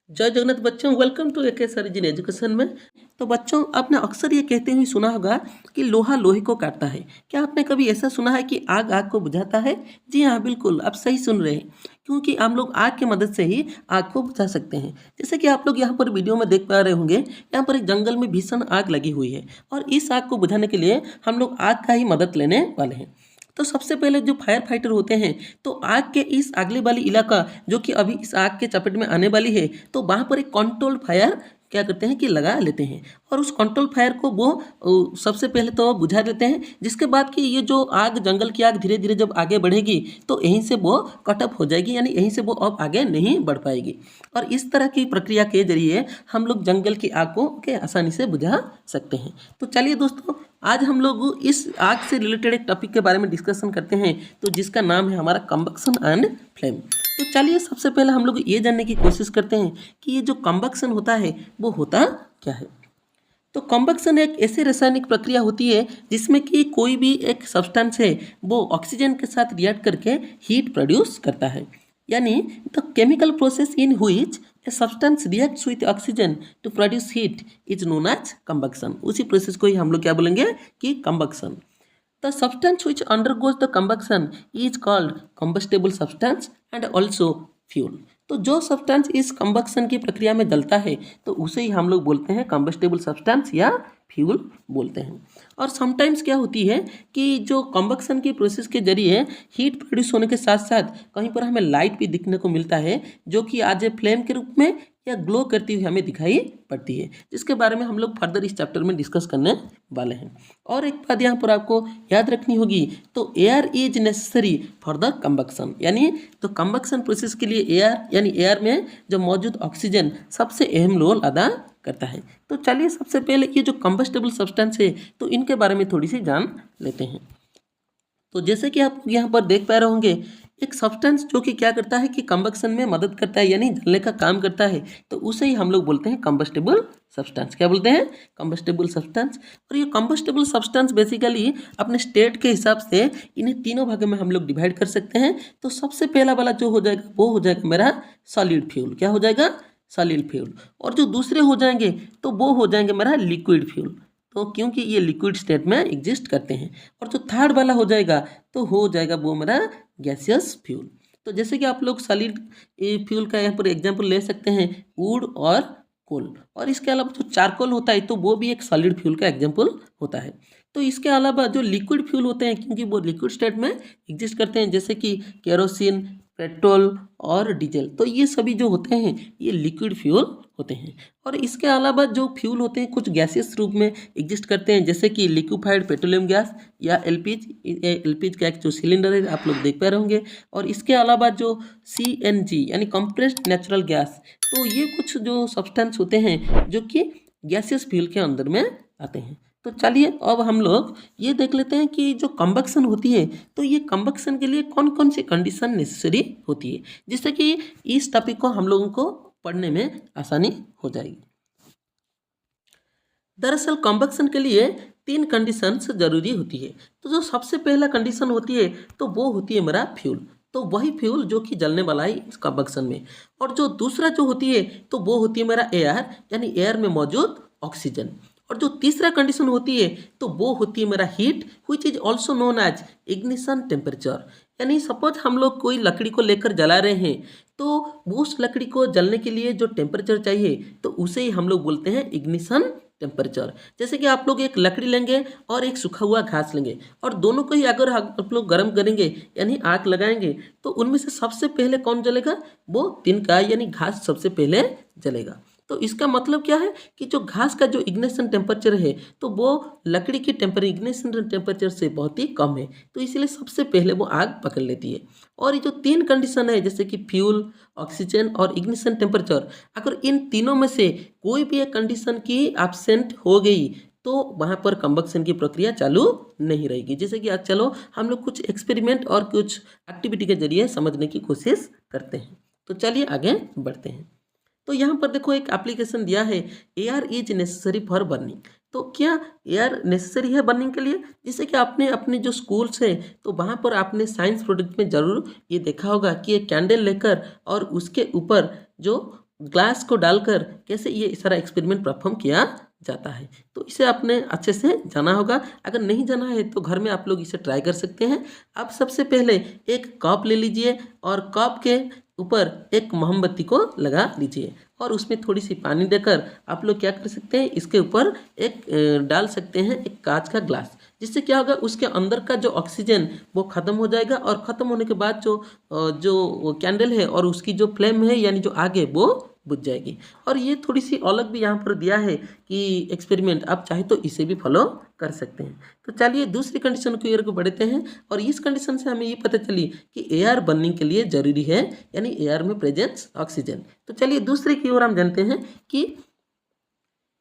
जय जगन्नाथ बच्चों, welcome to AK सर्जिन education में। तो बच्चों, आपने अक्सर ये कहते हुए सुना होगा कि लोहा लोहे को काटता है। क्या आपने कभी ऐसा सुना है कि आग आग को बुझाता है? जी हाँ, बिल्कुल, आप सही सुन रहे हैं, क्योंकि हम लोग आग की मदद से ही आग को बुझा सकते हैं। जैसे कि आप लोग यहाँ पर वीडियो में देख पा रहे होंगे, यहाँ पर एक जंगल में भीषण आग लगी हुई है और इस आग को बुझाने के लिए हम लोग आग का ही मदद लेने वाले हैं। तो सबसे पहले जो फायर फाइटर होते हैं, तो आग के इस अगले वाली इलाका जो कि अभी इस आग के चपेट में आने वाली है, तो वहाँ पर एक कंट्रोल फायर क्या करते हैं कि लगा लेते हैं और उस कंट्रोल फायर को वो सबसे पहले तो बुझा देते हैं। जिसके बाद कि ये जो आग, जंगल की आग धीरे धीरे जब आगे बढ़ेगी तो यहीं से वो कटअप हो जाएगी, यानी यहीं से वो अब आगे नहीं बढ़ पाएगी। और इस तरह की प्रक्रिया के जरिए हम लोग जंगल की आग को के आसानी से बुझा सकते हैं। तो चलिए दोस्तों, आज हम लोग इस आग से रिलेटेड एक टॉपिक के बारे में डिस्कशन करते हैं, तो जिसका नाम है हमारा कंबक्शन एंड फ्लेम। तो चलिए सबसे पहले हम लोग ये जानने की कोशिश करते हैं कि ये जो कंबक्शन होता है वो होता क्या है। तो कंबक्शन एक ऐसी रासायनिक प्रक्रिया होती है जिसमें कि कोई भी एक सब्सटेंस है वो ऑक्सीजन के साथ रिएक्ट करके हीट प्रोड्यूस करता है, यानी the chemical process in which a substance reacts with oxygen to produce heat is known as combustion. उसी प्रोसेस को ही हम लोग क्या बोलेंगे कि combustion. The substance which undergoes the combustion is called combustible substance and also fuel। तो जो सब्सटेंस इस कंबक्शन की प्रक्रिया में जलता है तो उसे ही हम लोग बोलते हैं कंबस्टेबल सब्सटेंस या फ्यूल बोलते हैं। और समटाइम्स क्या होती है कि जो कंबक्शन की प्रोसेस के जरिए हीट प्रोड्यूस होने के साथ साथ कहीं पर हमें लाइट भी दिखने को मिलता है, जो कि आज ए फ्लेम के रूप में या ग्लो करती हुई हमें दिखाई पड़ती है, जिसके बारे में हम लोग फर्दर इस चैप्टर में डिस्कस करने वाले हैं। और एक बात यहाँ पर आपको याद रखनी होगी, तो air is necessary for the combustion, यानी तो कंबक्शन प्रोसेस के लिए एयर, यानी एयर में जो मौजूद ऑक्सीजन सबसे अहम रोल अदा करता है। तो चलिए सबसे पहले ये जो कंबस्टेबल सब्सटेंस है तो इनके बारे में थोड़ी सी जान लेते हैं। तो जैसे कि आप यहाँ पर देख पा रहे होंगे, एक सब्सटेंस जो कि क्या करता है कि कंबक्शन में मदद करता है, यानी जलने का काम करता है, तो उसे ही हम लोग बोलते हैं कंबस्टेबल सब्सटेंस। क्या बोलते हैं? Combustible substance. और ये कंबस्टेबल सब्सटेंस बेसिकली अपने स्टेट के हिसाब से इन्हें तीनों भागों में हम लोग डिवाइड कर सकते हैं। तो सबसे पहला वाला जो हो जाएगा वो हो जाएगा मेरा सॉलिड फ्यूल। क्या हो जाएगा? Solid fuel. और जो दूसरे हो जाएंगे तो वो हो जाएंगे मेरा लिक्विड फ्यूल, तो क्योंकि ये लिक्विड स्टेट में एग्जिस्ट करते हैं। और जो थर्ड वाला हो जाएगा तो हो जाएगा वो मेरा गैसियस फ्यूल। तो जैसे कि आप लोग सॉलिड फ्यूल का यहाँ पर एग्जांपल ले सकते हैं, वुड और कोल। और इसके अलावा जो चारकोल होता है तो वो भी एक सॉलिड फ्यूल का एग्जांपल होता है। तो इसके अलावा जो लिक्विड फ्यूल होते हैं, क्योंकि वो लिक्विड स्टेट में एग्जिस्ट करते हैं, जैसे कि केरोसिन, पेट्रोल और डीजल, तो ये सभी जो होते हैं ये लिक्विड फ्यूल होते हैं। और इसके अलावा जो फ्यूल होते हैं कुछ गैसियस रूप में एग्जिस्ट करते हैं, जैसे कि लिक्विफाइड पेट्रोलियम गैस या एलपीजी का एक जो सिलेंडर है आप लोग देख पा रहे होंगे। और इसके अलावा जो सीएनजी यानी कंप्रेस्ड नेचुरल गैस, तो ये कुछ जो सब्सटेंस होते हैं जो कि गैसियस फ्यूल के अंदर में आते हैं। तो चलिए अब हम लोग ये देख लेते हैं कि जो कंबक्शन होती है तो ये कंबक्शन के लिए कौन कौन सी कंडीशन नेसेसरी होती है, जिससे कि इस टॉपिक को हम लोगों को पढ़ने में आसानी हो जाएगी। दरअसल कंबक्शन के लिए 3 कंडीशंस जरूरी होती है। तो जो सबसे पहला कंडीशन होती है तो वो होती है मेरा फ्यूल, तो वही फ्यूल जो कि जलने वाला है इस कंबक्शन में। और जो दूसरा जो होती है तो वो होती है मेरा एयर, यानी एयर में मौजूद ऑक्सीजन। और जो तीसरा कंडीशन होती है तो वो होती है मेरा heat, which is also known as ignition temperature. यानी सपोज हम लोग कोई लकड़ी को लेकर जला रहे हैं, तो उस लकड़ी को जलने के लिए जो टेम्परेचर चाहिए तो उसे ही हम लोग बोलते हैं इग्निशन टेम्परेचर। जैसे कि आप लोग एक लकड़ी लेंगे और एक सूखा हुआ घास लेंगे और दोनों को ही अगर आप लोग गर्म करेंगे यानी आग लगाएंगे, तो उनमें से सबसे पहले कौन जलेगा? वो तिनका यानी घास सबसे पहले जलेगा। तो इसका मतलब क्या है कि जो घास का जो इग्निशन टेम्परेचर है तो वो लकड़ी की इग्निशन टेम्परेचर से बहुत ही कम है, तो इसलिए सबसे पहले वो आग पकड़ लेती है। और ये जो 3 कंडीशन है, जैसे कि फ्यूल, ऑक्सीजन और इग्निशन टेम्परेचर, अगर इन तीनों में से कोई भी एक कंडीशन की एब्सेंट हो गई तो वहाँ पर कंबक्शन की प्रक्रिया चालू नहीं रहेगी। जैसे कि आज चलो हम लोग कुछ एक्सपेरिमेंट और कुछ एक्टिविटी के जरिए समझने की कोशिश करते हैं। तो चलिए आगे बढ़ते हैं। तो यहाँ पर देखो एक एप्लीकेशन दिया है, air is necessary for burning. तो क्या एयर नेसेसरी है बर्निंग के लिए? जैसे कि आपने अपने जो स्कूल्स है तो वहाँ पर आपने साइंस प्रोजेक्ट में ज़रूर ये देखा होगा कि एक कैंडल लेकर और उसके ऊपर जो ग्लास को डालकर कैसे ये सारा एक्सपेरिमेंट परफॉर्म किया जाता है। तो इसे आपने अच्छे से जाना होगा। अगर नहीं जाना है तो घर में आप लोग इसे ट्राई कर सकते हैं। आप सबसे पहले एक कप ले लीजिए और कप के ऊपर एक मोमबत्ती को लगा लीजिए और उसमें थोड़ी सी पानी देकर आप लोग क्या कर सकते हैं, इसके ऊपर एक डाल सकते हैं एक कांच का ग्लास। जिससे क्या होगा, उसके अंदर का जो ऑक्सीजन वो ख़त्म हो जाएगा और ख़त्म होने के बाद जो कैंडल है और उसकी जो फ्लेम है यानी जो आग है वो बुझ जाएगी। और ये थोड़ी सी अलग भी यहाँ पर दिया है कि एक्सपेरिमेंट आप चाहे तो इसे भी फॉलो कर सकते हैं। तो चलिए दूसरी कंडीशन की ओर को बढ़ते हैं और इस कंडीशन से हमें ये पता चली कि एयर बर्निंग के लिए ज़रूरी है यानी एयर में प्रेजेंस ऑक्सीजन। तो चलिए दूसरे की ओर हम जानते हैं कि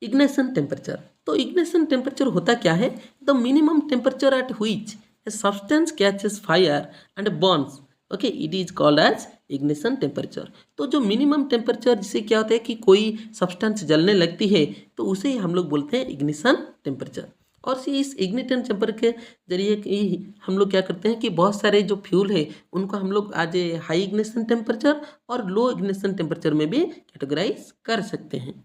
इग्निशन टेम्परेचर। तो इग्निशन टेम्परेचर होता क्या है, the minimum temperature at which a substance catches fire and burns, okay, it is called as ignition temperature. तो जो मिनिमम टेम्परेचर जिससे क्या होता है कि कोई सब्सटेंस जलने लगती है तो उसे ही हम लोग बोलते हैं इग्निशन टेम्परेचर। और इस इग्निशन टेम्पर के जरिए ही हम लोग क्या करते हैं कि बहुत सारे जो फ्यूल है उनको हम लोग आज हाई इग्निशन टेम्परेचर और लो इग्निशन टेम्परेचर में भी कैटेगराइज कर सकते हैं।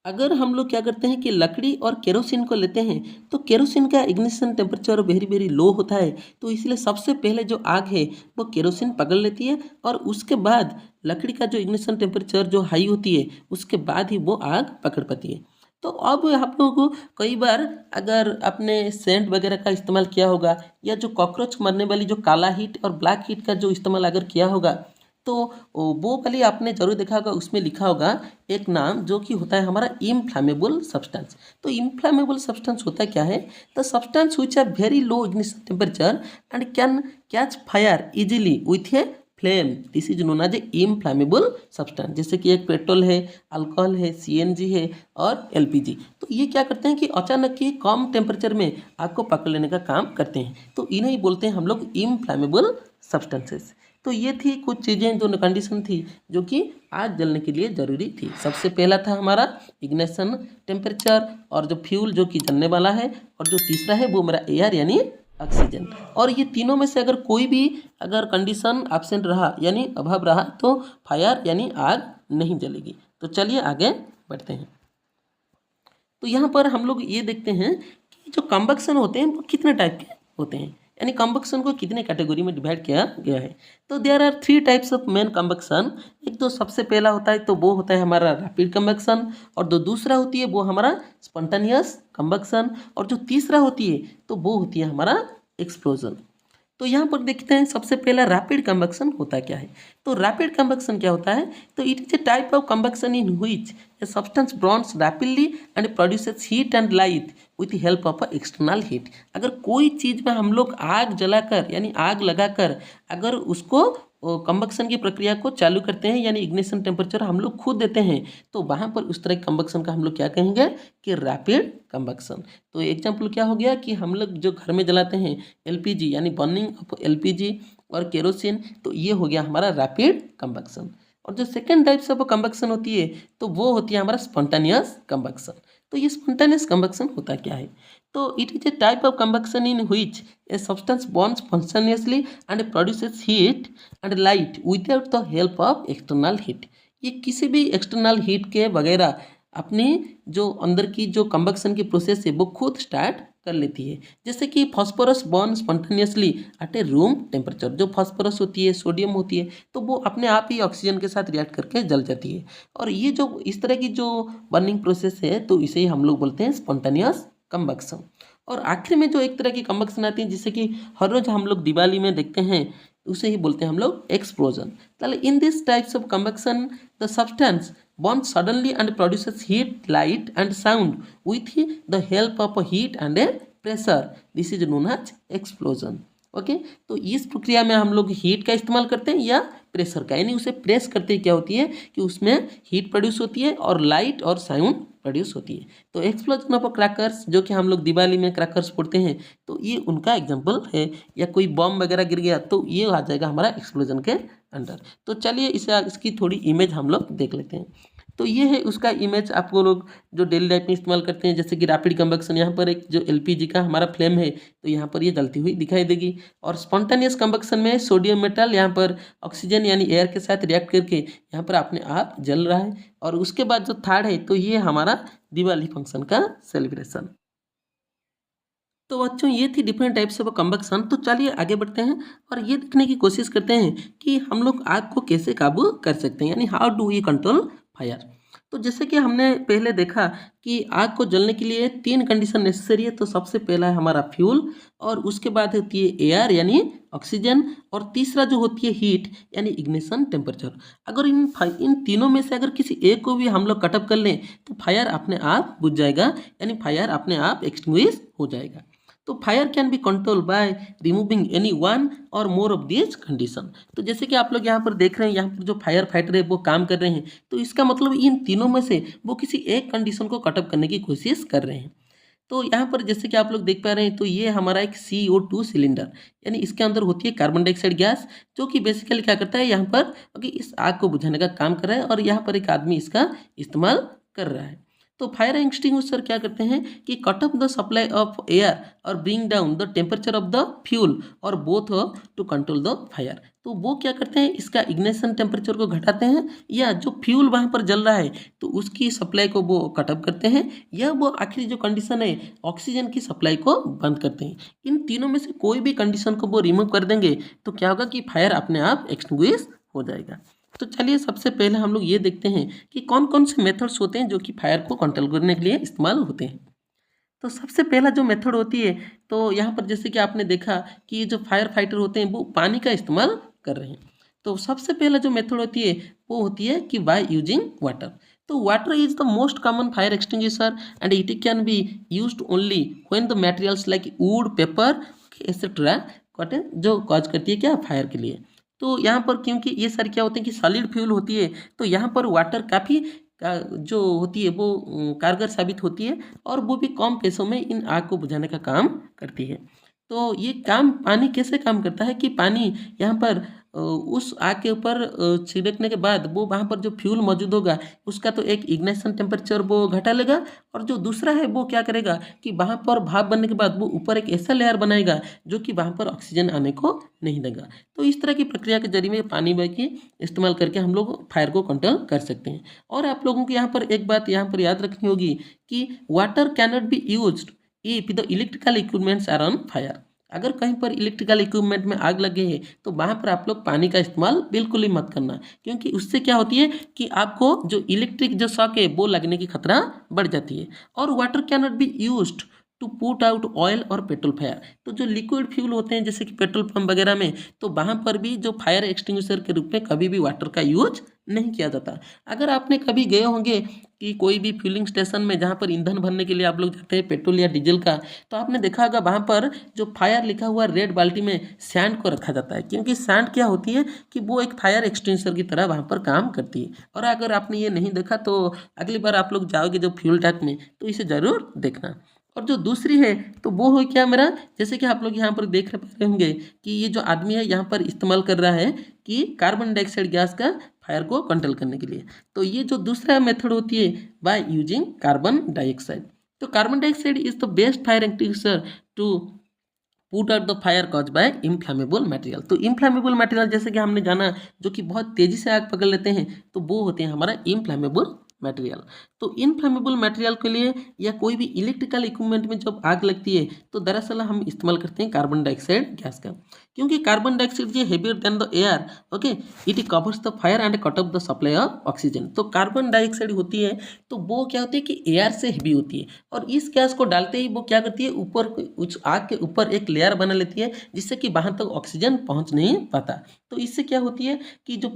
अगर हम लोग क्या करते हैं कि लकड़ी और केरोसिन को लेते हैं तो केरोसिन का ignition temperature vary very low होता है। तो इसलिए सबसे पहले जो आग है वो केरोसिन पकड़ लेती है और उसके बाद लकड़ी का जो इग्निशन टेम्परेचर जो हाई होती है उसके बाद ही वो आग पकड़ पाती है। तो अब आप लोगों को कई बार अगर आपने सेंट वगैरह का इस्तेमाल किया होगा या जो कॉकरोच मरने वाली जो काला हीट और ब्लैक हीट का जो इस्तेमाल अगर किया होगा तो वो वाली आपने जरूर देखा होगा, उसमें लिखा होगा एक नाम जो कि होता है हमारा इनफ्लामेबल सब्सटेंस। तो इनफ्लामेबल सब्सटेंस होता क्या है, the substance which are very low ignition temperature and can catch fire easily with a flame, this is known as a inflammable substance. जैसे कि एक पेट्रोल है, अल्कोहल है, सीएनजी है और एलपीजी। तो ये क्या करते हैं कि अचानक ही कम टेम्परेचर में आग को पकड़ लेने का काम करते हैं। तो इन्हें ही बोलते हैं हम लोग इनफ्लामेबल सब्सटेंसेस। तो ये थी कुछ चीज़ें जो कंडीशन थी जो कि आग जलने के लिए ज़रूरी थी। सबसे पहला था हमारा इग्निशन टेम्परेचर और जो फ्यूल जो कि जलने वाला है, और जो तीसरा है वो मेरा एयर यानी ऑक्सीजन। और ये तीनों में से अगर कोई भी अगर कंडीशन एब्सेंट रहा यानी अभाव रहा तो फायर यानी आग नहीं जलेगी। तो चलिए आगे बढ़ते हैं। तो यहाँ पर हम लोग ये देखते हैं कि जो कंबक्शन होते हैं वो कितने टाइप के होते हैं, यानी कंबक्शन को कितने कैटेगरी में डिवाइड किया गया है। तो there are 3 types of main combustion. एक तो सबसे पहला होता है तो वो होता है हमारा रैपिड कंबक्शन, और जो दूसरा होती है वो हमारा स्पॉन्टेनियस कंबक्शन, और जो तीसरा होती है तो वो होती है हमारा एक्सप्लोजन। तो यहाँ पर देखते हैं सबसे पहला रैपिड कंबक्शन होता क्या है। तो रैपिड कंबक्शन क्या होता है, तो it is a type of combustion in which a substance Burns rapidly and produces heat and light with help of external heat. अगर कोई चीज़ में हम लोग आग जलाकर यानी आग लगाकर अगर उसको कंबक्शन की प्रक्रिया को चालू करते हैं यानी इग्निशन टेम्परेचर हम लोग खुद देते हैं, तो वहाँ पर उस तरह के कंबक्शन का हम लोग क्या कहेंगे कि रैपिड कंबक्शन। तो एग्जाम्पल क्या हो गया कि हम लोग जो घर में जलाते हैं एलपीजी यानी बर्निंग ऑफ एलपीजी और केरोसिन, तो ये हो गया हमारा रैपिड कंबक्शन। और जो सेकेंड टाइप्स ऑफ कंबक्शन होती है तो वो होती है हमारा स्पॉन्टेनियस कंबक्शन। तो ये स्पॉन्टेनियस कंबक्शन होता क्या है, तो it is a type of combustion in which a substance Burns spontaneously and produces heat and light without the help of external heat. ये किसी भी एक्सटर्नल हीट के वगैरह अपनी जो अंदर की जो कंबक्शन की प्रोसेस है वो खुद स्टार्ट कर लेती है। जैसे कि फॉस्फोरस बर्न स्पॉन्टेनियसली एट ए रूम टेम्परेचर। जो फॉस्फोरस होती है, सोडियम होती है, तो वो अपने आप ही ऑक्सीजन के साथ रिएक्ट करके जल जाती है। और ये जो इस तरह की जो बर्निंग प्रोसेस है तो इसे ही हम लोग बोलते हैं स्पॉन्टेनियस कंबक्शन। और आखिर में जो एक तरह की कंबक्शन आती है जिसे कि हर रोज हम लोग दिवाली में देखते हैं, उसे ही बोलते हैं हम लोग एक्सप्लोजन। ताले in this types of combustion the substance burns suddenly and produces heat, light and sound with the help of a heat and a pressure. This is known as explosion. Okay तो इस प्रक्रिया में हम लोग heat का इस्तेमाल करते हैं या प्रेशर का, यानी उसे प्रेस करते क्या होती है कि उसमें हीट प्रोड्यूस होती है और लाइट और साउंड प्रोड्यूस होती है। तो एक्सप्लोजन ऑफ क्रैकर्स जो कि हम लोग दिवाली में क्रैकर्स फोड़ते हैं तो ये उनका एग्जांपल है, या कोई बम वगैरह गिर गया तो ये आ जाएगा हमारा एक्सप्लोजन के अंडर। तो चलिए इसकी थोड़ी इमेज हम लोग देख लेते हैं। तो ये है उसका इमेज। आपको लोग जो डेली लाइफ में इस्तेमाल करते हैं, जैसे कि रैपिड कंबक्शन, यहाँ पर एक जो एलपीजी का हमारा फ्लेम है तो यहाँ पर ये जलती हुई दिखाई देगी। और स्पॉन्टेनियस कंबक्शन में सोडियम मेटल यहाँ पर ऑक्सीजन यानी एयर के साथ रिएक्ट करके यहाँ पर अपने आप जल रहा है। और उसके बाद जो थर्ड है तो ये हमारा दिवाली फंक्शन का सेलिब्रेशन। तो बच्चों ये थी डिफरेंट टाइप्स ऑफ कंबक्शन। तो चलिए आगे बढ़ते हैं और ये देखने की कोशिश करते हैं कि हम लोग आग को कैसे काबू कर सकते हैं, यानी how do we control fire. तो जैसे कि हमने पहले देखा कि आग को जलने के लिए 3 कंडीशन नेसेसरी है। तो सबसे पहला है हमारा फ्यूल, और उसके बाद होती है एयर यानी ऑक्सीजन, और तीसरा जो होती है हीट यानी इग्निशन टेम्परेचर। अगर इन तीनों में से अगर किसी एक को भी हम लोग कटअप कर लें तो फायर अपने आप बुझ जाएगा, यानी फायर अपने आप एक्सटिंग्विश हो जाएगा। तो fire can be control by removing any one और मोर ऑफ दिस कंडीशन। तो जैसे कि आप लोग यहाँ पर देख रहे हैं, यहाँ पर जो फायर फाइटर है वो काम कर रहे हैं, तो इसका मतलब इन तीनों में से वो किसी एक कंडीशन को कटअप करने की कोशिश कर रहे हैं। तो यहाँ पर जैसे कि आप लोग देख पा रहे हैं, तो ये हमारा एक CO2 सिलेंडर, यानी इसके अंदर होती है कार्बन डाइऑक्साइड गैस, जो कि बेसिकली क्या करता है यहाँ पर कि इस आग को बुझाने का काम कर रहा है, और यहाँ पर एक आदमी इसका इस्तेमाल कर रहा है। तो फायर एक्सटिंग्विशर क्या करते हैं कि cut off the supply of air और bring down the temperature of the fuel और both to control the fire. तो वो क्या करते हैं, इसका इग्निशन टेम्परेचर को घटाते हैं, या जो फ्यूल वहाँ पर जल रहा है तो उसकी सप्लाई को वो कट ऑफ करते हैं, या वो आखिरी जो कंडीशन है ऑक्सीजन की सप्लाई को बंद करते हैं। इन तीनों में से कोई भी कंडीशन को वो रिमूव कर देंगे तो क्या होगा कि फायर अपने आप एक्सटिंग्विश हो जाएगा। तो चलिए सबसे पहले हम लोग ये देखते हैं कि कौन कौन से मेथड्स होते हैं जो कि फायर को कंट्रोल करने के लिए इस्तेमाल होते हैं। तो सबसे पहला जो मेथड होती है, तो यहाँ पर जैसे कि आपने देखा कि ये जो फायर फाइटर होते हैं वो पानी का इस्तेमाल कर रहे हैं। तो सबसे पहला जो मेथड होती है वो होती है कि बाय यूजिंग वाटर। तो water is the most common fire extinguisher and it can be used only when the materials like would, paper etcetera जो कॉज करती है क्या, फायर के लिए। तो यहाँ पर क्योंकि ये सारे क्या होते हैं कि सॉलिड फ्यूल होती है, तो यहाँ पर वाटर काफ़ी जो होती है वो कारगर साबित होती है, और वो भी कम पैसों में इन आग को बुझाने का काम करती है। तो ये काम पानी कैसे काम करता है कि पानी यहाँ पर उस आग के ऊपर छिड़कने के बाद वो वहाँ पर जो फ्यूल मौजूद होगा उसका तो एक इग्निशन टेम्परेचर वो घटा लेगा, और जो दूसरा है वो क्या करेगा कि वहाँ पर भाप बनने के बाद वो ऊपर एक ऐसा लेयर बनाएगा जो कि वहाँ पर ऑक्सीजन आने को नहीं देगा। तो इस तरह की प्रक्रिया के जरिए पानी की इस्तेमाल करके हम लोग फायर को कंट्रोल कर सकते हैं। और आप लोगों को यहाँ पर एक बात यहाँ पर याद रखनी होगी कि water cannot be used if the electrical equipments are on fire. अगर कहीं पर इलेक्ट्रिकल इक्विपमेंट में आग लगे है तो वहाँ पर आप लोग पानी का इस्तेमाल बिल्कुल ही मत करना, क्योंकि उससे क्या होती है कि आपको जो इलेक्ट्रिक जो शॉक है वो लगने की खतरा बढ़ जाती है। और water can not be used to put out oil और पेट्रोल फायर। तो जो लिक्विड फ्यूल होते हैं जैसे कि पेट्रोल पंप वगैरह में, तो वहाँ पर भी जो फायर एक्सटिंग्विशर के रूप में कभी भी वाटर का यूज नहीं किया जाता। अगर आपने कभी गए होंगे कि कोई भी फ्यूलिंग स्टेशन में जहाँ पर ईंधन भरने के लिए आप लोग जाते हैं पेट्रोल या डीजल का, तो आपने देखा होगा वहाँ पर जो फायर लिखा हुआ रेड बाल्टी में सैंड को रखा जाता है, क्योंकि सैंड क्या होती है कि वो एक फायर एक्सटिंग्विशर की तरह वहाँ पर काम करती है। और अगर आपने ये नहीं देखा तो अगली बार आप लोग जाओगे जो फ्यूल टैंक में तो इसे ज़रूर देखना। और जो दूसरी है तो वो हो क्या मेरा, जैसे कि आप लोग यहाँ पर देख रहे होंगे कि ये जो आदमी है यहाँ पर इस्तेमाल कर रहा है कि कार्बन डाइऑक्साइड गैस का फायर को कंट्रोल करने के लिए। तो ये जो दूसरा मेथड होती है बाय यूजिंग कार्बन डाइऑक्साइड। तो carbon dioxide is the best fire extinguisher to put out the fire cause by inflammable material. तो इनफ्लेमेबल मटेरियल जैसे कि हमने जाना जो कि बहुत तेज़ी से आग पकड़ लेते हैं, तो वो होते हैं हमारा इनफ्लेमेबल मटेरियल। तो इनफ्लेमेबल मटेरियल के लिए या कोई भी इलेक्ट्रिकल इक्विपमेंट में जब आग लगती है तो दरअसल हम इस्तेमाल करते हैं कार्बन डाइऑक्साइड गैस का, क्योंकि कार्बन डाइऑक्साइड ये heavier than the air, okay, it covers the fire and cut off the supply of oxygen. तो कार्बन डाइऑक्साइड होती है तो वो क्या होती है कि एयर से हेवी होती है, और इस गैस को डालते ही वो क्या करती है ऊपर उस आग के ऊपर एक लेयर बना लेती है जिससे कि वहाँ तक ऑक्सीजन पहुँच नहीं पाता। तो इससे क्या होती है कि जो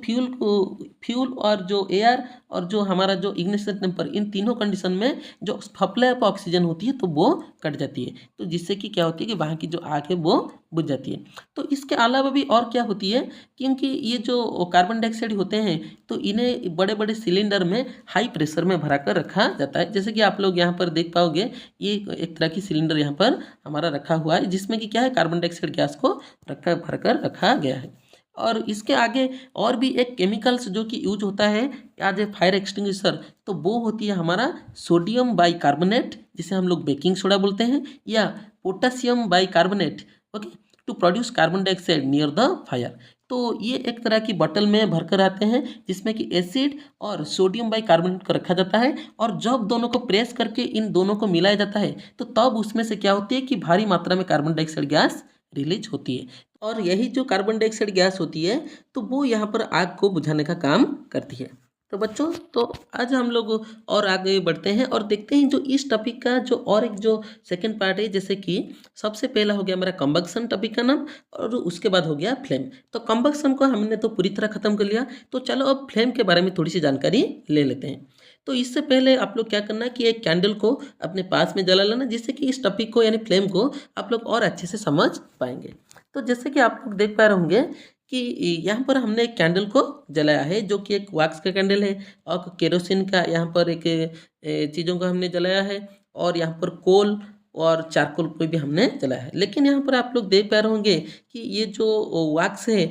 फ्यूल और जो एयर और जो हमारा जो इग्निशन टेम्पर, इन तीनों कंडीशन में जो सप्लाई ऑफ ऑक्सीजन होती है तो वो कट जाती है, तो जिससे कि क्या होती है कि वहाँ की जो आग है वो बुझ जाती है। तो इसके अलावा भी और क्या होती है, क्योंकि ये जो कार्बन डाइऑक्साइड होते हैं तो इन्हें बड़े बड़े सिलेंडर में हाई प्रेशर में भरा कर रखा जाता है। जैसे कि आप लोग यहाँ पर देख पाओगे ये एक तरह की सिलेंडर यहाँ पर हमारा रखा हुआ है जिसमें कि क्या है कार्बन डाइऑक्साइड गैस को भर कर रखा गया है। और इसके आगे और भी एक केमिकल्स जो कि यूज होता है एज ए फायर एक्सटिंग्विशर, तो वो होती है हमारा सोडियम बाइकार्बोनेट, जिसे हम लोग बेकिंग सोडा बोलते हैं, या potassium bicarbonate, okay, to produce carbon dioxide near the fire. तो ये एक तरह की बॉटल में भरकर आते हैं जिसमें कि एसिड और सोडियम बाइकार्बोनेट को रखा जाता है, और जब दोनों को प्रेस करके इन दोनों को मिलाया जाता है तो तब उसमें से क्या होती है कि भारी मात्रा में कार्बन डाइऑक्साइड गैस रिलीज होती है, और यही जो कार्बन डाइऑक्साइड गैस होती है तो वो यहाँ पर आग को बुझाने का काम करती है। तो बच्चों, तो आज हम लोग और आगे बढ़ते हैं और देखते हैं जो इस टॉपिक का जो और एक जो सेकंड पार्ट है, जैसे कि सबसे पहला हो गया मेरा कंबक्शन टॉपिक का नाम, और उसके बाद हो गया फ्लेम। तो कंबक्शन को हमने तो पूरी तरह खत्म कर लिया, तो चलो अब फ्लेम के बारे में थोड़ी सी जानकारी ले लेते हैं। तो इससे पहले आप लोग क्या करना है कि एक कैंडल को अपने पास में जला लेना, जिससे कि इस टॉपिक को यानी फ्लेम को आप लोग और अच्छे से समझ पाएंगे। तो जैसे कि आप लोग देख पा रहे होंगे कि यहाँ पर हमने एक कैंडल को जलाया है, जो कि एक वैक्स का कैंडल है, और केरोसिन का यहाँ पर एक चीज़ों को हमने जलाया है, और यहाँ पर कोल और चारकोल को भी हमने जलाया है। लेकिन यहाँ पर आप लोग देख पा रहे होंगे कि ये जो वैक्स है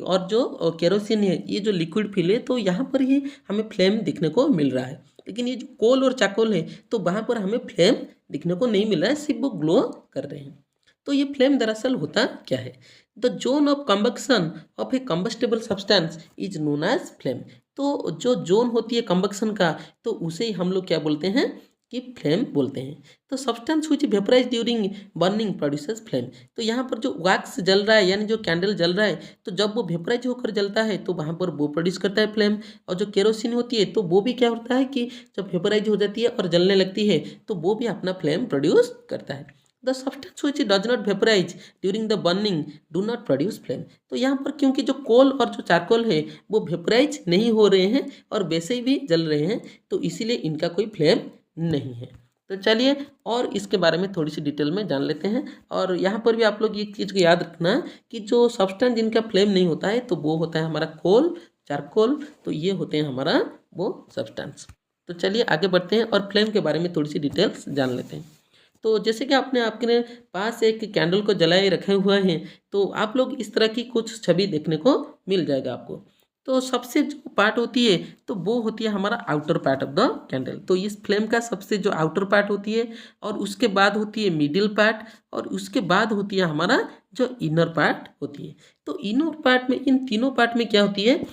और जो केरोसिन है, ये जो लिक्विड फील है, तो यहाँ पर ही हमें फ्लेम दिखने को मिल रहा है। लेकिन ये जो कोल और चारकोल है तो वहाँ पर हमें फ्लेम दिखने को नहीं मिल रहा है, सिर्फ वो ग्लो कर रहे हैं। तो ये फ्लेम दरअसल होता क्या है? The zone of combustion of a combustible substance is known as flame. तो जो जोन होती है कंबक्शन का, तो उसे ही हम लोग क्या बोलते हैं कि फ्लेम बोलते हैं। तो substance which vaporise during burning produces flame. तो यहाँ पर जो वैक्स जल रहा है यानी जो कैंडल जल रहा है, तो जब वो वेपराइज होकर जलता है तो वहाँ पर वो प्रोड्यूस करता है फ्लेम। और जो केरोसिन होती है तो वो भी क्या होता है कि जब वेपराइज हो जाती है और जलने लगती है तो वो भी अपना फ्लेम प्रोड्यूस करता है। The substance which does not vaporize during the burning do not produce flame। तो यहाँ पर क्योंकि जो कोल और जो चारकोल है वो वेपराइज नहीं हो रहे हैं और वैसे ही भी जल रहे हैं, तो इसीलिए इनका कोई फ्लेम नहीं है। तो चलिए और इसके बारे में थोड़ी सी डिटेल में जान लेते हैं। और यहाँ पर भी आप लोग एक चीज़ को याद रखना कि जो सब्सटेंस जिनका फ्लेम नहीं होता है तो वो होता है हमारा कोल, चारकोल, तो ये होते हैं हमारा वो सब्सटेंस। तो चलिए आगे बढ़ते हैं और फ्लेम के बारे में थोड़ी सी डिटेल्स जान लेते हैं। तो जैसे कि आपने आपके पास एक कैंडल को जलाए रखे हुए हैं, तो आप लोग इस तरह की कुछ छवि देखने को मिल जाएगा आपको। तो सबसे जो पार्ट होती है तो वो होती है हमारा outer part of the candle. तो इस फ्लेम का सबसे जो आउटर पार्ट होती है, और उसके बाद होती है मिडिल पार्ट, और उसके बाद होती है हमारा जो इनर पार्ट होती है। तो इनर पार्ट में, इन तीनों पार्ट में क्या होती है,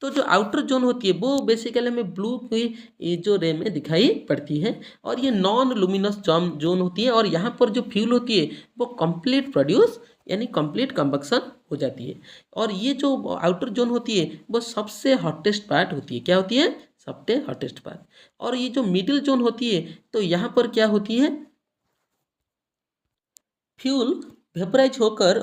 तो जो आउटर जोन होती है वो बेसिकली हमें ब्लू की जो रे में दिखाई पड़ती है, और ये नॉन लुमिनस जोन होती है, और यहाँ पर जो फ्यूल होती है वो कंप्लीट प्रोड्यूस यानी कंप्लीट कंबक्शन हो जाती है। और ये जो आउटर जोन होती है वो सबसे हॉटेस्ट पार्ट होती है। क्या होती है? सबसे हॉटेस्ट पार्ट। और ये जो मिडिल जोन होती है तो यहाँ पर क्या होती है, फ्यूल वेपराइज होकर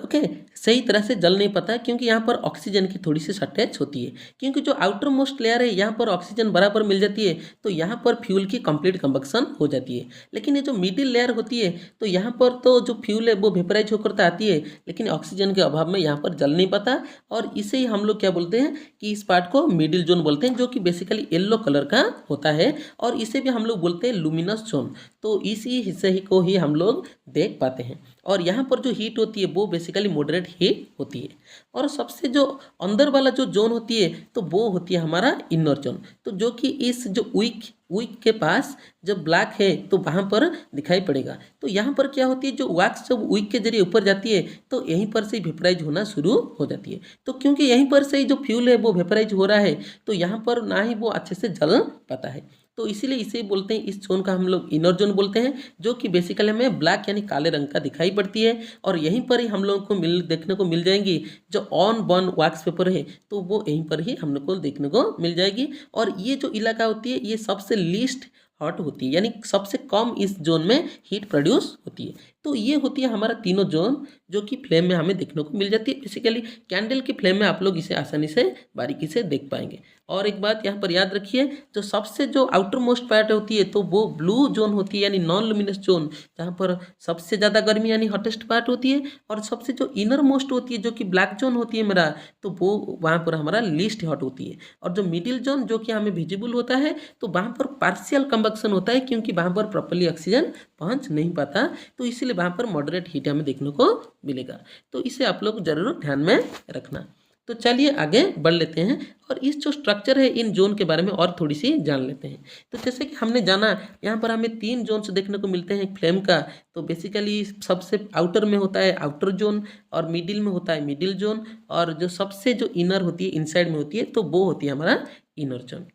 सही तरह से जल नहीं पाता, क्योंकि यहाँ पर ऑक्सीजन की थोड़ी सी शॉर्टेज होती है। क्योंकि जो आउटर मोस्ट लेयर है यहाँ पर ऑक्सीजन बराबर मिल जाती है, तो यहाँ पर फ्यूल की कंप्लीट कंबक्शन हो जाती है। लेकिन ये जो मिडिल लेयर होती है तो यहाँ पर तो जो फ्यूल है वो वेपराइज होकर तो आती है, लेकिन ऑक्सीजन के अभाव में यहाँ पर जल नहीं पाता, और इसे ही हम लोग क्या बोलते हैं कि इस पार्ट को मिडिल जोन बोलते हैं, जो कि बेसिकली येलो कलर का होता है, और इसे भी हम लोग बोलते हैं लुमिनस जोन। तो इसी हिस्से ही को ही हम लोग देख पाते हैं। और यहाँ पर जो हीट होती है वो बेसिकली मॉडरेट हीट होती है। और सबसे जो अंदर वाला जो जोन होती है तो वो होती है हमारा इनर जोन, तो जो कि इस जो विक के पास जब ब्लैक है तो वहाँ पर दिखाई पड़ेगा। तो यहाँ पर क्या होती है, जो वैक्स जब विक के जरिए ऊपर जाती है तो यहीं पर से वेपराइज होना शुरू हो जाती है। तो क्योंकि यहीं पर से जो फ्यूल है वो वेपराइज हो रहा है, तो यहाँ पर ना ही वो अच्छे से जल पाता है, तो इसीलिए इसे बोलते हैं, इस जोन का हम लोग इनर जोन बोलते हैं, जो कि बेसिकली हमें ब्लैक यानी काले रंग का दिखाई पड़ती है। और यहीं पर ही हम लोगों को देखने को मिल जाएंगी जो ऑन बर्न वैक्स पेपर है, तो वो यहीं पर ही हम लोग को देखने को मिल जाएगी। और ये जो इलाका होती है ये सबसे लीस्ट हॉट होती है, यानी सबसे कम इस जोन में हीट प्रोड्यूस होती है। तो ये होती है हमारा तीनों जोन जो कि फ्लेम में हमें देखने को मिल जाती है। बेसिकली कैंडल की फ्लेम में आप लोग इसे आसानी से बारीकी से देख पाएंगे। और एक बात यहाँ पर याद रखिए, जो सबसे जो आउटर मोस्ट पार्ट होती है तो वो ब्लू जोन होती है, यानी नॉन लुमिनस जोन, जहाँ पर सबसे ज़्यादा गर्मी यानी हॉटेस्ट पार्ट होती है। और सबसे जो इनर मोस्ट होती है जो कि ब्लैक जोन होती है मेरा, तो वो वहाँ पर हमारा लीस्ट हॉट होती है। और जो मिडिल जोन जो कि हमें विजिबल होता है, तो वहाँ पर पार्शियल कंबक्शन होता है, क्योंकि वहाँ पर प्रॉपर्ली ऑक्सीजन पहुँच नहीं पाता, तो इसलिए वहाँ पर मॉडरेट हीट हमें देखने को मिलेगा। तो इसे आप लोग जरूर ध्यान में रखना। तो चलिए आगे बढ़ लेते हैं और इस जो स्ट्रक्चर है इन जोन के बारे में और थोड़ी सी जान लेते हैं। तो जैसे कि हमने जाना यहाँ पर हमें 3 जोन्स देखने को मिलते हैं फ्लेम का। तो बेसिकली सबसे आउटर में होता है आउटर जोन, और मिडिल में होता है मिडिल जोन, और जो सबसे जो इनर होती है इनसाइड में होती है तो वो होती है हमारा इनर जोन।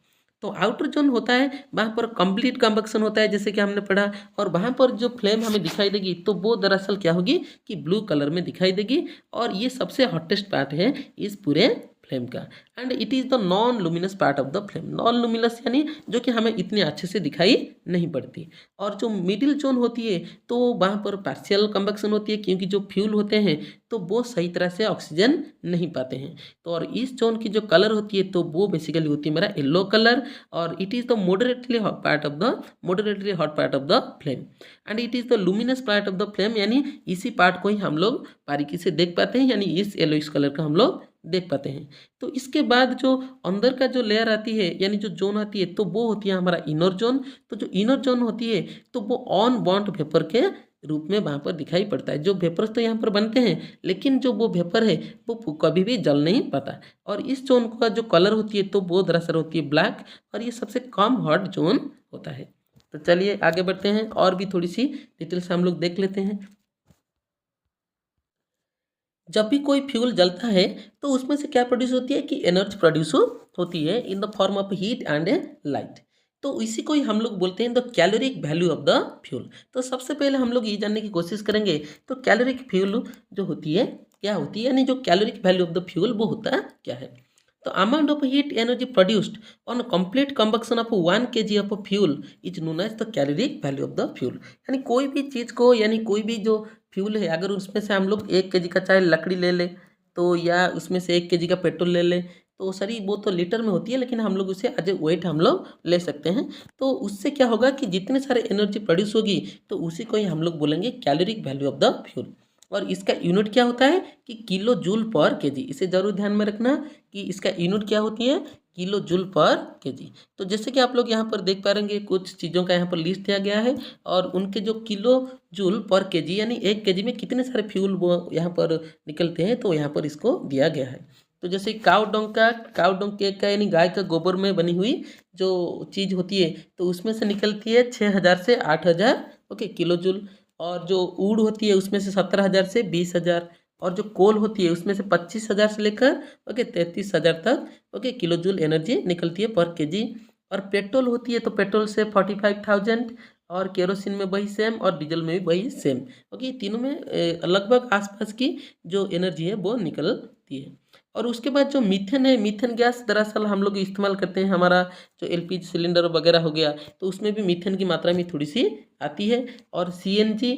तो आउटर जोन होता है वहाँ पर कंप्लीट कंबक्शन होता है जैसे कि हमने पढ़ा, और वहाँ पर जो फ्लेम हमें दिखाई देगी तो वो दरअसल क्या होगी कि ब्लू कलर में दिखाई देगी, और ये सबसे हॉटेस्ट पार्ट है इस पूरे फ्लेम का। And it is the non luminous part of the flame. Non luminous यानी जो कि हमें इतने अच्छे से दिखाई नहीं पड़ती। और जो मिडिल जोन होती है तो वहाँ पर पार्शियल कंबक्शन होती है, क्योंकि जो फ्यूल होते हैं तो वो सही तरह से ऑक्सीजन नहीं पाते हैं। तो और इस जोन की जो कलर होती है तो वो बेसिकली होती है मेरा येलो कलर, और it is the moderately hot part of the flame, and it is the luminous part of the flame, यानी इसी पार्ट को ही हम लोग बारीकी से देख पाते हैं, यानी इस येलोइश कलर का हम लोग देख पाते हैं। तो इसके बाद जो अंदर का जो लेयर आती है यानी जो जोन आती है तो वो होती है हमारा इनर जोन। तो जो इनर जोन होती है तो वो ऑन बॉन्ड वेपर के रूप में वहाँ पर दिखाई पड़ता है। जो वेपर्स तो यहाँ पर बनते हैं, लेकिन जो वो वेपर है वो कभी भी जल नहीं पाता। और इस जोन का जो कलर होती है तो वो दरअसल होती है ब्लैक, और ये सबसे कम हॉट जोन होता है। तो चलिए आगे बढ़ते हैं और भी थोड़ी सी डिटेल से हम लोग देख लेते हैं। जब भी कोई फ्यूल जलता है तो उसमें से क्या प्रोड्यूस होती है कि एनर्जी प्रोड्यूस होती है in the form of heat and light. तो इसी को ही हम लोग बोलते हैं the caloric value of the fuel. तो सबसे पहले हम लोग ये जानने की कोशिश करेंगे तो कैलोरिक फ्यूल जो होती है क्या होती है, यानी जो caloric value of the fuel वो होता है क्या है। तो amount of heat energy produced on complete combustion of 1 kg of fuel is known as the caloric value of the fuel. यानी कोई भी चीज़ को, यानी कोई भी जो फ्यूल है अगर उसमें से हम लोग 1 kg का चाहे लकड़ी ले लें तो, या उसमें से 1 kg का पेट्रोल ले लें तो सरी वो तो लीटर में होती है, लेकिन हम लोग उसे एज ए वेट हम लोग ले सकते हैं। तो उससे क्या होगा कि जितने सारे एनर्जी प्रोड्यूस होगी तो उसी को ही हम लोग बोलेंगे caloric value of the fuel. और इसका यूनिट क्या होता है कि किलो जूल पर केजी। इसे जरूर ध्यान में रखना कि इसका यूनिट क्या होती है, किलो जूल पर केजी। तो जैसे कि आप लोग यहाँ पर देख पा रहे हैं कुछ चीज़ों का यहाँ पर लिस्ट दिया गया है, और उनके जो किलो जूल पर केजी यानी 1 kg में कितने सारे फ्यूल वो यहाँ पर निकलते हैं तो यहाँ पर इसको दिया गया है। तो जैसे काउ डंग का यानी गाय का गोबर में बनी हुई जो चीज़ होती है तो उसमें से निकलती है 6000 से 8000 ओके किलो जूल। और जो ऊड होती है उसमें से 17,000 से 20,000, और जो कोल होती है उसमें से 25,000 से लेकर ओके 33,000 तक ओके किलो जूल एनर्जी निकलती है पर केजी। और पेट्रोल होती है तो पेट्रोल से 45,000, और केरोसिन में वही सेम, और डीजल में भी वही सेम। ओके तीनों में लगभग आसपास की जो एनर्जी है वो निकलती है। और उसके बाद जो मीथेन है, मीथेन गैस दरअसल हम लोग इस्तेमाल करते हैं, हमारा जो एलपीजी सिलेंडर वगैरह हो गया तो उसमें भी मीथेन की मात्रा में थोड़ी सी आती है। और सीएनजी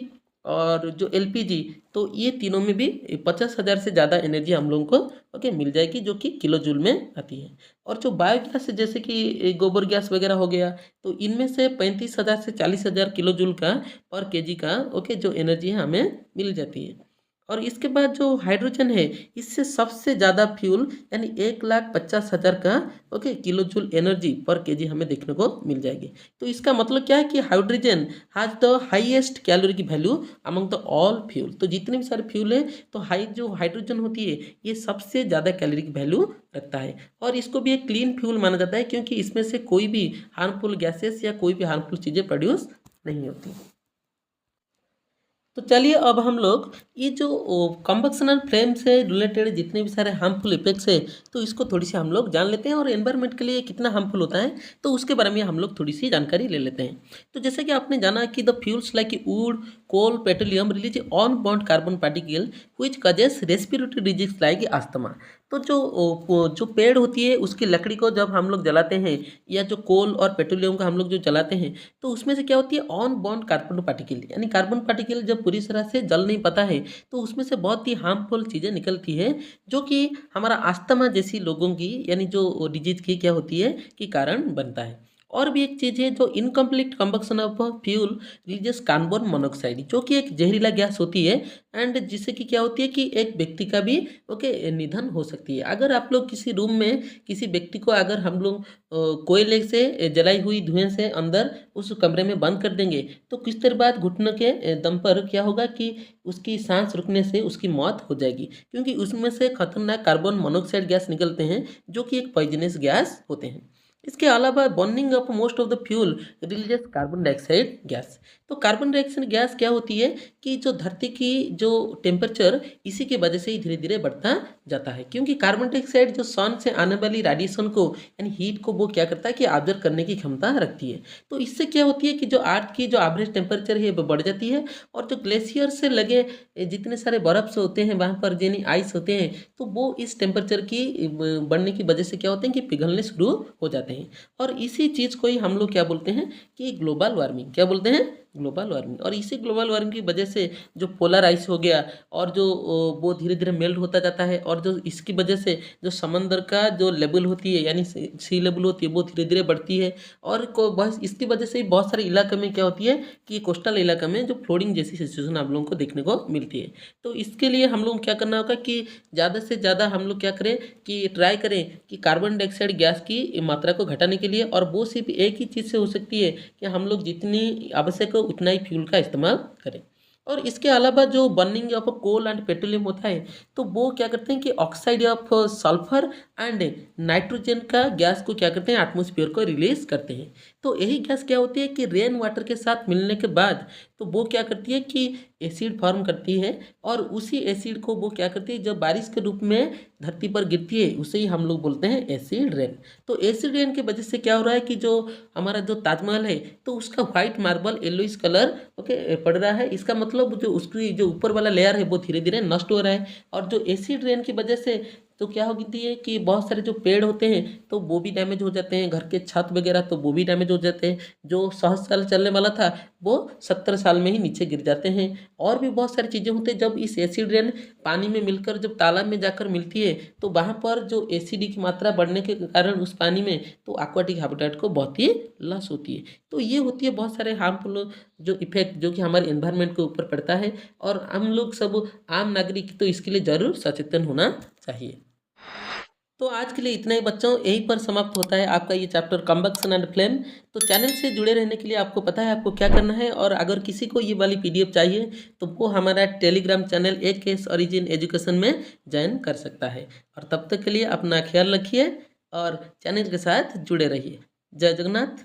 और जो एलपीजी तो ये तीनों में भी 50,000 से ज़्यादा एनर्जी हम लोगों को ओके मिल जाएगी जो कि किलो जूल में आती है। और जो बायोगैस है जैसे कि गोबर गैस वगैरह हो गया तो इनमें से 35,000 से 40,000 किलो जूल का पर केजी का ओके जो एनर्जी है हमें मिल जाती है। और इसके बाद जो हाइड्रोजन है इससे सबसे ज़्यादा फ्यूल यानी 1,50,000 का ओके किलो जूल एनर्जी पर केजी हमें देखने को मिल जाएगी। तो इसका मतलब क्या है कि hydrogen has the highest calorie की value among the all fuel. तो जितने भी सारे फ्यूल है तो जो हाइड्रोजन होती है ये सबसे ज़्यादा कैलोरी की वैल्यू रखता है। और इसको भी एक क्लीन फ्यूल माना जाता है क्योंकि इसमें से कोई भी हार्मफुल गैसेस या कोई भी हार्मफुल चीज़ें प्रोड्यूस नहीं होती। तो चलिए अब हम लोग ये जो कंबक्शनल फ्लेम से रिलेटेड जितने भी सारे हार्मफुल इफेक्ट्स है तो इसको थोड़ी सी हम लोग जान लेते हैं, और एनवायरनमेंट के लिए कितना हार्मफुल होता है तो उसके बारे में हम लोग थोड़ी सी जानकारी ले लेते हैं। तो जैसे कि आपने जाना कि the fuels like wood coal petroleum release unburnt carbon particle which causes respiratory disease like asthma. तो जो पेड़ होती है उसकी लकड़ी को जब हम लोग जलाते हैं या जो कोल और पेट्रोलियम का हम लोग जो जलाते हैं तो उसमें से क्या होती है ऑन बॉन्ड कार्बन पार्टिकल, यानी कार्बन पार्टिकल जब पूरी तरह से जल नहीं पाता है तो उसमें से बहुत ही हार्मफुल चीज़ें निकलती है जो कि हमारा अस्थमा जैसी लोगों की यानी जो डिजीज की क्या होती है कि कारण बनता है। और भी एक चीज़ है जो incomplete combustion of fuel releases carbon monoxide, जो कि एक जहरीला गैस होती है एंड जिससे कि क्या होती है कि एक व्यक्ति का भी ओके निधन हो सकती है। अगर आप लोग किसी रूम में किसी व्यक्ति को अगर हम लोग कोयले से जलाई हुई धुएं से अंदर उस कमरे में बंद कर देंगे तो कुछ देर बाद घुटनों के दम पर क्या होगा कि उसकी सांस रुकने से उसकी मौत हो जाएगी, क्योंकि उसमें से खतरनाक कार्बन मोनोऑक्साइड गैस निकलते हैं जो कि एक पॉइजनस गैस होते हैं। इसके अलावा burning of most of the fuel releases carbon dioxide gas. तो कार्बन डाइऑक्साइड गैस क्या होती है कि जो धरती की जो टेम्परेचर इसी की वजह से ही धीरे धीरे बढ़ता जाता है, क्योंकि कार्बन डाइऑक्साइड जो सन से आने वाली रेडिएशन को यानी हीट को वो क्या करता है कि ऑब्जर्व करने की क्षमता रखती है। तो इससे क्या होती है कि जो अर्थ की जो एवरेज टेम्परेचर है वो बढ़ जाती है, और जो ग्लेशियर से लगे जितने सारे बर्फ होते हैं वहाँ पर यानी आइस होते हैं तो वो इस टेम्परेचर की बढ़ने की वजह से क्या होते हैं कि पिघलने शुरू हो जाते हैं। और इसी चीज़ को ही हम लोग क्या बोलते हैं कि ग्लोबल वार्मिंग, क्या बोलते हैं ग्लोबल वार्मिंग। और इसी ग्लोबल वार्मिंग की वजह से जो पोलर आइस हो गया और जो वो धीरे धीरे मेल्ट होता जाता है, और जो इसकी वजह से जो समंदर का जो लेवल होती है यानी सी लेवल होती है वो धीरे धीरे बढ़ती है, और को बस इसकी वजह से बहुत सारे इलाके में क्या होती है कि कोस्टल इलाका में जो फ्लोडिंग जैसी सिचुएशन आप लोगों को देखने को मिलती है। तो इसके लिए हम लोग क्या करना होगा कि ज़्यादा से ज़्यादा हम लोग क्या करें कि ट्राई करें कि कार्बन डाइऑक्साइड गैस की मात्रा को घटाने के लिए, और वो सिर्फ एक ही चीज़ से हो सकती है कि हम लोग जितनी आवश्यक हो उतना ही फ्यूल का इस्तेमाल करें। और इसके अलावा जो burning of coal and petroleum होता है तो वो क्या करते हैं कि oxide of sulphur and nitrogen का गैस को क्या करते हैं एटमॉस्फेयर को रिलीज करते हैं। तो यही गैस क्या होती है कि रेन वाटर के साथ मिलने के बाद तो वो क्या करती है कि एसिड फॉर्म करती है, और उसी एसिड को वो क्या करती है जब बारिश के रूप में धरती पर गिरती है उसे ही हम लोग बोलते हैं एसिड रेन। तो एसिड रेन की वजह से क्या हो रहा है कि जो हमारा जो ताजमहल है तो उसका white marble yellowish colour okay पड़ रहा है। इसका मतलब जो उसकी जो ऊपर वाला लेयर है वो धीरे धीरे नष्ट हो रहा है, और जो एसिड रेन की वजह से तो क्या होती है कि बहुत सारे जो पेड़ होते हैं तो वो भी डैमेज हो जाते हैं, घर के छत वगैरह तो वो भी डैमेज हो जाते हैं। जो 100 साल चलने वाला था वो 70 साल में ही नीचे गिर जाते हैं। और भी बहुत सारी चीज़ें होती हैं जब इस एसिड रेन पानी में मिलकर जब तालाब में जाकर मिलती है तो वहाँ पर जो एसिड की मात्रा बढ़ने के कारण उस पानी में तो एक्वाटिक हैबिटेट को बहुत ही लॉस होती है। तो ये होती है बहुत सारे हार्मफुल जो इफेक्ट जो कि हमारे एनवायरनमेंट के ऊपर पड़ता है, और हम लोग सब आम नागरिक तो इसके लिए ज़रूर सचेतन होना चाहिए। तो आज के लिए इतना ही बच्चों, यहीं पर समाप्त होता है आपका ये चैप्टर कंबक्शन एंड फ्लेम। तो चैनल से जुड़े रहने के लिए आपको पता है आपको क्या करना है, और अगर किसी को ये वाली पीडीएफ चाहिए तो वो हमारा Telegram channel AKS origin education में ज्वाइन कर सकता है। और तब तक के लिए अपना ख्याल रखिए और चैनल के साथ जुड़े रहिए। जय जगन्नाथ।